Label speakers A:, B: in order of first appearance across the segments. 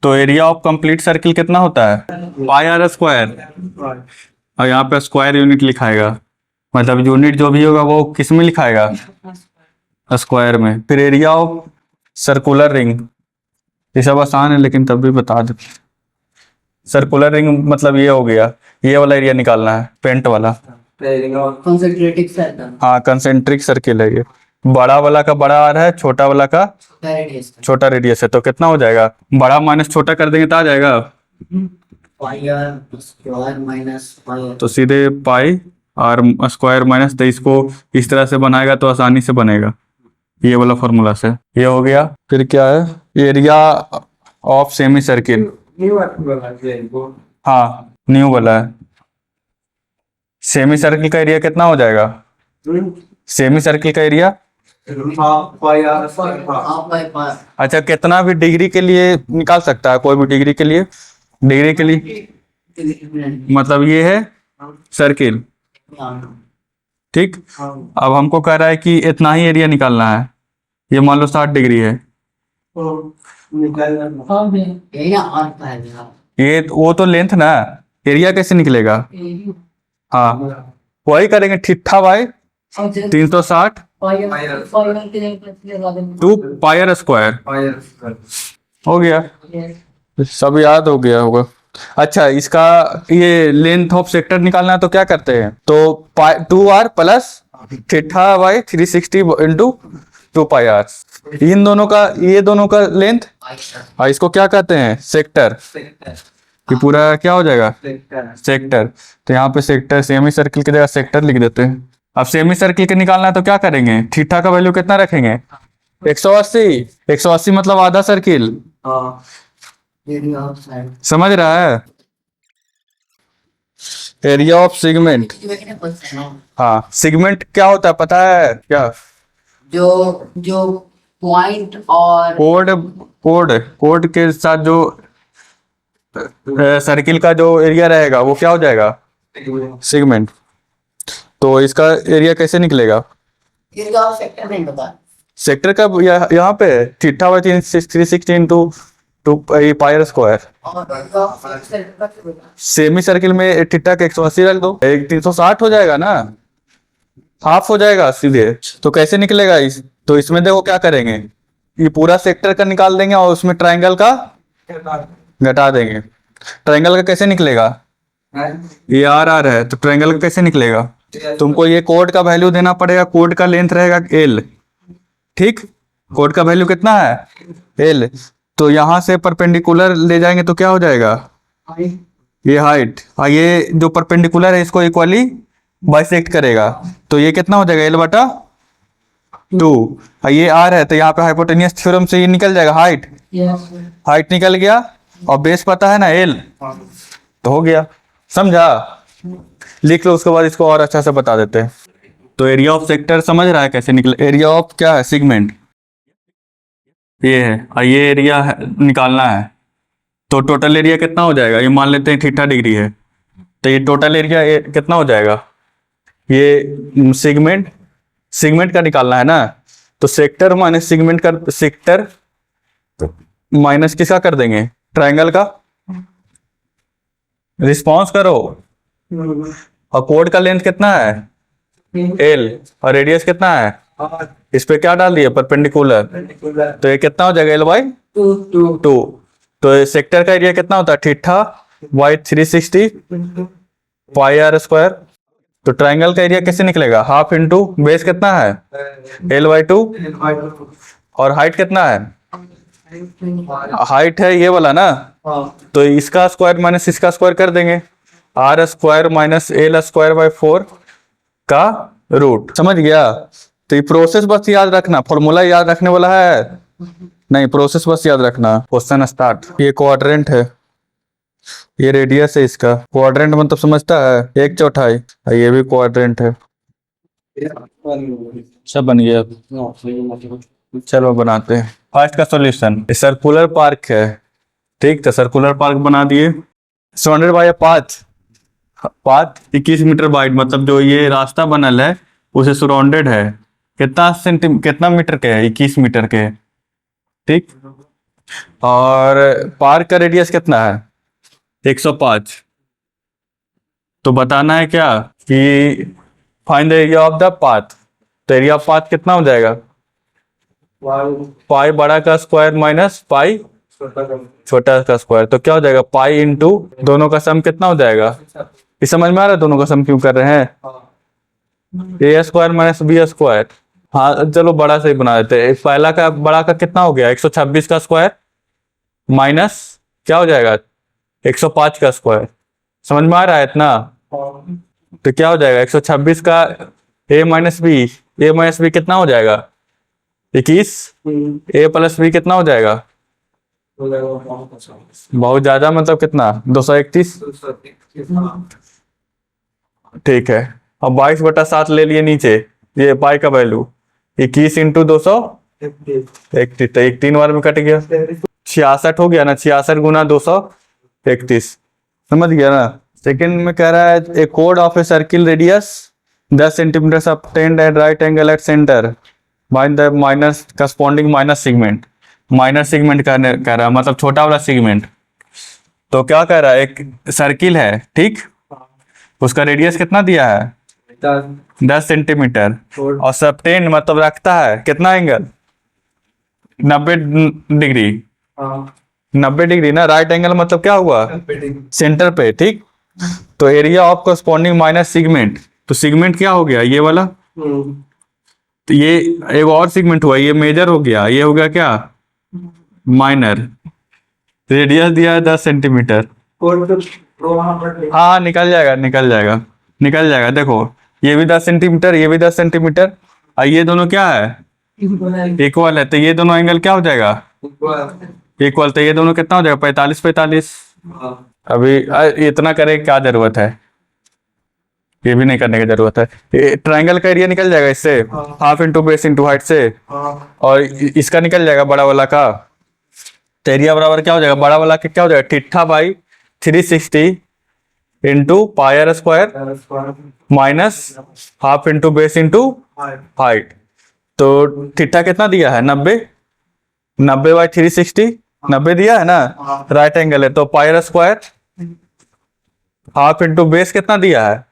A: तो area of complete circle कितना होता है? पाई आर स्क्वायर। और यहाँ पे स्क्वायर यूनिट लिखाएगा, मतलब यूनिट जो भी होगा वो किस में लिखाएगा? स्क्वायर में। फिर एरिया ऑफ सर्कुलर रिंग, ये सब आसान है लेकिन तब भी बता दे। सर्कुलर रिंग मतलब ये हो गया, ये वाला एरिया निकालना है, पेंट वाला।
B: कंसंट्रेटिक सर्कल।
A: हाँ, कंसेंट्रिक सर्किल है ये। बड़ा वाला का बड़ा आर है, छोटा वाला का छोटा रेडियस है। तो कितना हो जाएगा? बड़ा माइनस छोटा कर देंगे तो आ जाएगा
B: पाई आर स्क्वायर माइनस पाई।
A: तो सीधे पाई आर स्क्वायर माइनस, तो इसको इस तरह से बनाएगा तो आसानी से बनेगा, ये वाला फॉर्मूला से। ये हो गया। फिर क्या है? Area of semi circle. हाँ, न्यू वाला है। सेमी सर्किल का एरिया कितना हो जाएगा? सेमी सर्किल का एरिया अच्छा, कितना भी डिग्री के लिए निकाल सकता है, कोई भी डिग्री के लिए। डिग्री के लिए मतलब ये है सर्किल, ठीक। अब हमको कह रहा है कि इतना ही एरिया निकालना है। ये मान लो 60 डिग्री है। ये वो तो लेंथ ना, एरिया कैसे निकलेगा? हाँ, वही करेंगे, theta by 360 two pi r square. हो गया, सब याद हो गया होगा। अच्छा, इसका ये लेंथ ऑफ सेक्टर निकालना है तो क्या करते हैं? तो 2r plus theta by 360 into 2 pi r. इन दोनों का, ये दोनों का लेंथ, इसको क्या कहते हैं? सेक्टर। ये पूरा क्या हो जाएगा? सेक्टर। तो यहाँ पे सेक्टर, सेमी सर्किल की जगह सेक्टर लिख देते हैं। अब सेमी सर्किल के निकालना है तो क्या करेंगे? थीटा का वैल्यू कितना रखेंगे? 180। 180 मतलब आधा सर्किल। समझ रहा है? Area of segment. हाँ, सेगमेंट क्या होता है पता है क्या?
B: जो पॉइंट और
A: कोड के साथ जो सर्किल का जो एरिया रहेगा वो क्या हो जाएगा? सेगमेंट। तो इसका एरिया कैसे निकलेगा? सेक्टर का यहाँ पे theta by 360 into 2 pi r square. Semi circle में थीटा का 180 रख दो, 360 हो जाएगा ना, हाफ हो जाएगा सीधे। तो कैसे निकलेगा तो इसमें देखो क्या करेंगे, ये पूरा सेक्टर का निकाल देंगे और उसमें ट्रायंगल का घटा देंगे। ट्रायंगल का कैसे निकलेगा? ये आर है तो ट्रायंगल का कैसे निकलेगा? तुमको ये कोड का वैल्यू देना पड़ेगा। कोड का लेंथ रहेगा एल, ठीक। कोड का वैल्यू कितना है? एल। तो यहां से परपेंडिकुलर ले जाएंगे तो क्या हो जाएगा? ये हाइट, ये जो परपेंडिकुलर है इसको इक्वली बाइसेक्ट करेगा। तो ये कितना हो जाएगा? एल बटा 2। ये आर है तो यहाँ पे हाइपोटेनियस थ्योरम से ये निकल जाएगा हाइट। हाइट निकल गया और बेस पता है ना एल, तो हो गया। समझा? लिख लो, उसके बाद इसको और अच्छा से बता देते हैं। तो एरिया ऑफ सेक्टर समझ रहा है कैसे निकले? एरिया ऑफ क्या है? सेगमेंट ये है, और ये एरिया निकालना है। तो टोटल एरिया कितना हो जाएगा? ये मान लेते हैं थीटा डिग्री है, तो ये टोटल एरिया कितना हो जाएगा? ये सेगमेंट का निकालना है ना, तो सेक्टर माइनस सेगमेंट का, सेक्टर माइनस किसका कर देंगे? ट्रायंगल का। रिस्पॉन्स करो। और कोड का लेंथ कितना है? एल। और रेडियस कितना है? इस पे क्या डाल दिया? परपेंडिकुलर। तो ये कितना हो जाएगा? L by 2। तो सेक्टर का एरिया कितना होता है? Theta by 360 pi r square. तो ट्रायंगल का एरिया कैसे निकलेगा? हाफ इंटू बेस कितना है? L by 2। और हाइट कितना है? हाइट है ये वाला ना, तो इसका स्क्वायर माइनस इसका स्क्वायर कर देंगे। R square minus L square by 4 का रूट। समझ गया? तो ये प्रोसेस बस याद रखना, फॉर्मूला याद रखने वाला है नहीं, प्रोसेस बस याद रखना। Question start. ये क्वाड्रेंट है, ये रेडियस है इसका। क्वाड्रेंट मतलब समझता है? 1/4। ये भी क्वाड्रेंट है। सब बन गया। चलो बनाते हैं। फर्स्ट का सॉल्यूशन, सर्कुलर पार्क है, ठीक। तो सर्कुलर पार्क बना दिए। Surrounded by path 21 metre wide, मतलब जो ये रास्ता बनल है उसे सराउंडेड है। कितना मीटर के है? 21 मीटर के, ठीक। और पार्क का रेडियस कितना है 105। तो बताना है क्या कि find the area of the path. तो एरिया ऑफ पाथ कितना हो जाएगा पाई बड़ा का स्क्वायर माइनस पाई छोटा का स्क्वायर। तो क्या हो जाएगा पाई इंटू दोनों का सम कितना हो जाएगा। ये समझ में आ रहा है दोनों का सम क्यों कर रहे हैं ए स्क्वायर माइनस बी स्क्वायर। हाँ चलो बड़ा से ही बना देते हैं। पहला का बड़ा का कितना हो गया 126 का स्क्वायर माइनस क्या हो जाएगा 105 का स्क्वायर। समझ में आ रहा है इतना। तो क्या हो जाएगा 126 का ए माइनस बी कितना हो जाएगा 21। ए प्लस बी कितना हो जाएगा बहुत ज्यादा मतलब कितना 231। ठीक है अब 22/7 ले लिए नीचे ये पाई का वैल्यू 21 इंटू 231। तो एक 3 बार में कट गया 66 हो गया ना 66 गुना 231 समझ गया ना। सेकंड में कह रहा है ए कोड of a circle radius 10 centimetre subtended at right angle at centre by the minus corresponding minus segment. Minor segment कह रहा है मतलब छोटा वाला सेगमेंट। तो क्या कह रहा है एक सर्किल है ठीक उसका रेडियस कितना दिया है 10 सेंटीमीटर और सबटेंड मतलब रखता है कितना एंगल 90 डिग्री 90 डिग्री ना। राइट एंगल मतलब क्या हुआ सेंटर पे ठीक। तो area of corresponding minus segment. तो सेगमेंट क्या हो गया ये वाला। तो ये एक और सेगमेंट हुआ ये मेजर हो गया ये हो गया क्या माइनर। रेडियस दिया है 10 सेंटीमीटर। हाँ निकल जाएगा देखो ये भी 10 सेंटीमीटर ये भी 10 सेंटीमीटर और ये दोनों क्या है इक्वल है। तो ये दोनों एंगल क्या हो जाएगा इक्वल। तो ये दोनों कितना हो जाएगा 45। अभी इतना करे क्या जरूरत है ये भी नहीं करने की जरूरत है। ट्रायंगल का एरिया निकल जाएगा इससे half into base into height से और इसका निकल जाएगा बड़ा वाला का। तो एरिया बराबर क्या हो जाएगा बड़ा वाला के क्या हो जाएगा theta by 360 into pi r square minus half into base into height. तो ठिट्ठा कितना दिया है 90 बाई 360 90 दिया है ना राइट एंगल है। तो pi r square half into base कितना दिया है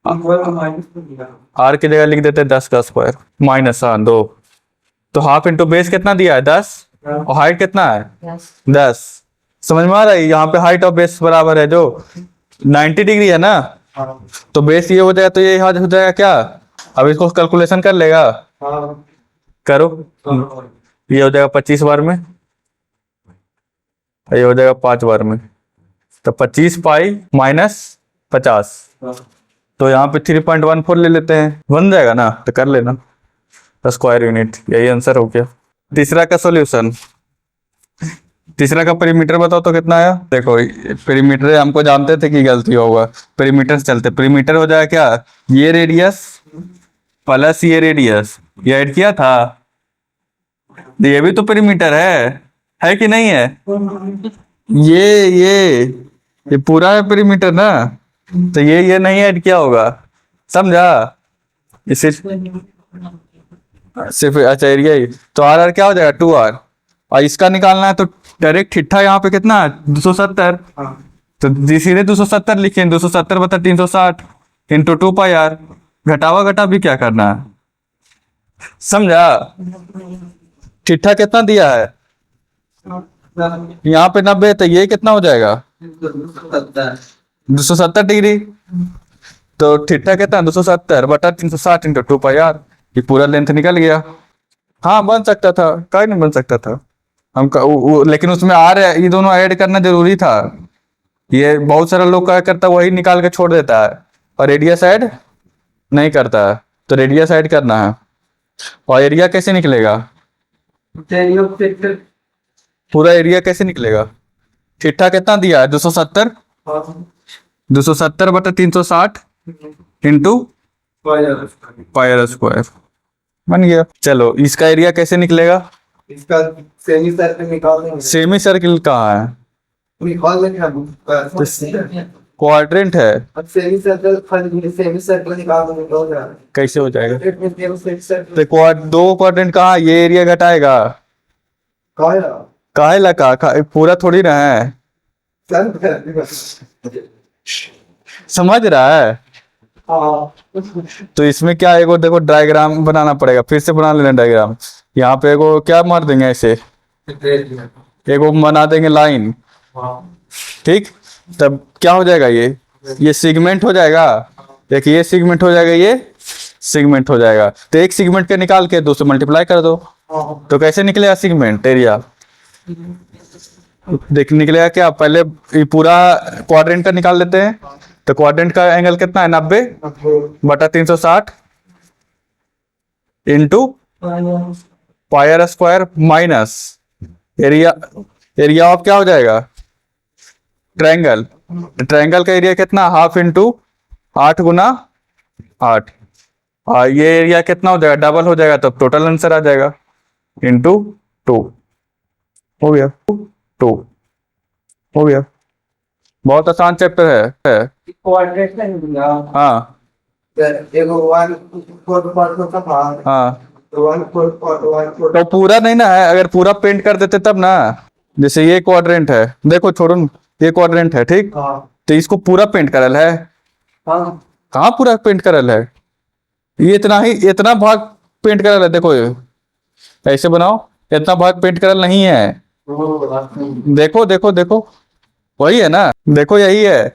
A: आर की जगह लिख देते हैं 10 का स्क्वायर माइनस 2। तो हाफ इंटू बेस कितना दिया है 10 और हाइट कितना है 10। समझ में आ रहा है यहाँ पे हाइट और बेस बराबर है जो 90 डिग्री है ना। तो बेस ये हो जाएगा तो ये हो जाएगा क्या। अब इसको कैलकुलेशन कर लेगा करो ये हो जाएगा 25 बार में ये हो जाएगा 5 बार में। तो 25 पाई माइनस 50 तो यहाँ पे 3.14 ले लेते हैं बन जाएगा ना। तो कर लेना स्क्वायर यूनिट यही आंसर हो गया। तीसरा का सॉल्यूशन तीसरा का पेरीमीटर बताओ तो कितना आया। देखो पेरीमीटर हमको जानते थे कि गलती होगा पेरीमीटर से चलते। पेरीमीटर हो जाएगा क्या ये रेडियस प्लस ये रेडियस ये ऐड किया था ये भी तो पेरीमीटर है कि नहीं है। ये पूरा है पेरीमीटर ना। तो ये नहीं ऐड किया होगा समझा। ये सिर्फ अच्छा एरिया ही। तो आर क्या हो जाएगा 2r और इसका निकालना है तो डायरेक्ट ठिट्ठा यहाँ पे कितना है 270। तो सीधे 270 लिखे 270 बता 360 इंटू 2 पाई आर घटावा घटा भी क्या करना है समझा। ठिट्ठा कितना दिया है यहाँ पे 90 तो ये कितना हो जाएगा 270 डिग्री। तो ठिट्ठा कितना 270 बटा 360 इंटू 2 पाई आर ये पूरा लेंथ निकल गया। हाँ बन सकता था कहीं नहीं बन सकता था हम लेकिन उसमें आर ये दोनों ऐड करना जरूरी था। ये बहुत सारा लोग क्या करता है वही निकाल के छोड़ देता है और रेडियस ऐड नहीं करता है। तो रेडियस ऐड करना है और एरिया कैसे निकलेगा पूरा एरिया कैसे निकलेगा। ठिट्ठा कितना दिया है 270 बटा 360 इंटू पाई आर स्क्वायर बन गया। चलो इसका एरिया कैसे निकलेगा
C: इसका सेमी सर्कल निकाल देंगे।
A: सेमी सर्किल कहाँ है
C: निकाल लेंगे
A: क्वाड्रेंट है।
C: अब सेमी सर्कल निकाल देंगे तो हो जाएगा।
A: कैसे हो जाएगा
C: सेमी सर्कल
A: तो दो क्वाड्रेंट कहाँ ये एरिया घटाएगा
C: कहाँ है
A: काहे ला पूरा थोड़ी ना है, समझ रहा है।
C: हाँ
A: तो इसमें क्या है, देखो डायग्राम बनाना पड़ेगा, फिर से बना लेना डायग्राम। यहाँ पे एगो क्या मार देंगे ऐसे, एगो बना देंगे लाइन, ठीक। तब क्या हो जाएगा, ये सेगमेंट हो जाएगा, एक ये सेगमेंट हो जाएगा, ये सेगमेंट हो जाएगा। तो एक सेगमेंट के निकाल के 2 से मल्टीप्लाई कर दो, तो कैसे निकलेगा सेगमेंट एरिया, देख निकलेगा क्या। पहले ये पूरा क्वाड्रेंट का निकाल लेते हैं। तो क्वाड्रेंट का एंगल कितना है, 90 बटा 360 into pier square minus area, area of क्या हो जाएगा, ट्रायंगल। ट्रायंगल का एरिया कितना, हाफ इंटू 8 गुना 8। ये एरिया कितना हो जाएगा, डबल हो जाएगा, तब टोटल आंसर आ जाएगा इंटू 2। हो गया, 2 हो गया। बहुत आसान चैप्टर है।
C: क्वाड्रेंट नहीं दूंगा।
A: हाँ
C: एगो 1/4 का था,
A: हाँ,
C: तो 1/4
A: तो पूरा नहीं ना है, अगर पूरा पेंट कर देते तब ना। जैसे ये क्वाड्रेंट है, देखो छोड़ो, ये क्वाड्रेंट है, ठीक।
C: हाँ
A: तो इसको पूरा पेंट करल है,
C: हाँ
A: कहाँ पूरा पेंट करल है, ये इतना ही, इतना भाग पेंट करल है। देखो ये ऐसे बनाओ, इतना भाग पेंट करल नहीं है। देखो देखो देखो, वही है ना, देखो यही है।